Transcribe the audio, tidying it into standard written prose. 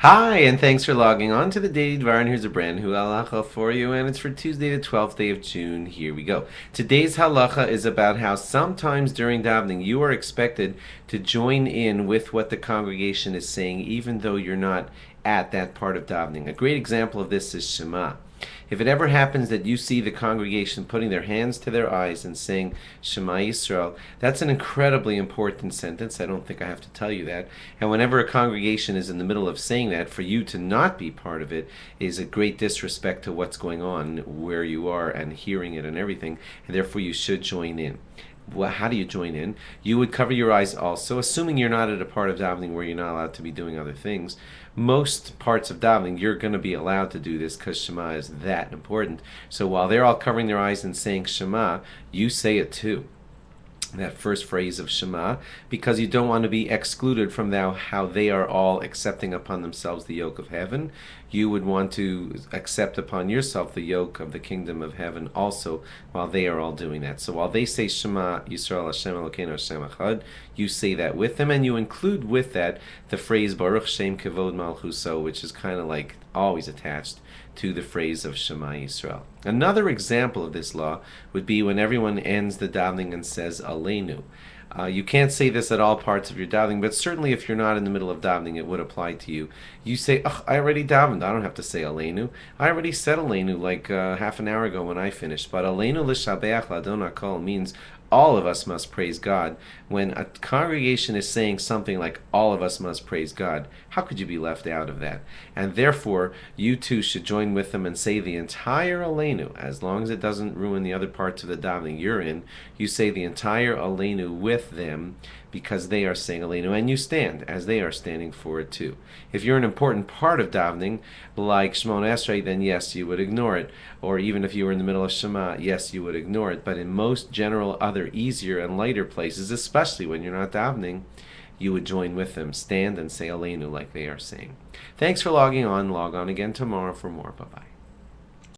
Hi, and thanks for logging on to the Daily Dvar, and here's a brand new halacha for you, and it's for Tuesday, the 12th day of June. Here we go. Today's halacha is about how sometimes during davening you are expected to join in with what the congregation is saying, even though you're not at that part of davening. A great example of this is Shema. If it ever happens that you see the congregation putting their hands to their eyes and saying Shema Yisrael, that's an incredibly important sentence. I don't think I have to tell you that. And whenever a congregation is in the middle of saying that, for you to not be part of it is a great disrespect to what's going on where you are and hearing it and everything, and therefore you should join in. Well, how do you join in? You would cover your eyes also, assuming you're not at a part of davening where you're not allowed to be doing other things. Most parts of davening, you're going to be allowed to do this because Shema is that important. So while they're all covering their eyes and saying Shema, you say it too, that first phrase of Shema, because you don't want to be excluded from how they are all accepting upon themselves the yoke of heaven. You would want to accept upon yourself the yoke of the kingdom of heaven also while they are all doing that. So while they say Shema Yisrael Hashem Elokeinu Hashem Echad, you say that with them, and you include with that the phrase Baruch Shem Kavod Malchuso, which is kind of like always attached to the phrase of Shema Yisrael. Another example of this law would be when everyone ends the davening and says Aleinu. You can't say this at all parts of your davening, but certainly if you're not in the middle of davening, it would apply to you. You say, oh, I already davened. I don't have to say Aleinu. I already said Aleinu like half an hour ago when I finished. But Aleinu l'shabeach l'Adon HaKol means all of us must praise God. When a congregation is saying something like all of us must praise God, how could you be left out of that? And therefore, you too should join with them and say the entire Aleinu, as long as it doesn't ruin the other parts of the davening you're in. You say the entire Aleinu with them because they are saying Aleinu, and you stand as they are standing for it too. If you're an important part of davening, like Shemona Esrei, then yes, you would ignore it. Or even if you were in the middle of Shema, yes, you would ignore it. But in most general other easier and lighter places, especially when you're not davening, you would join with them, stand and say Aleinu like they are saying. Thanks for logging on. Log on again tomorrow for more. Bye-bye.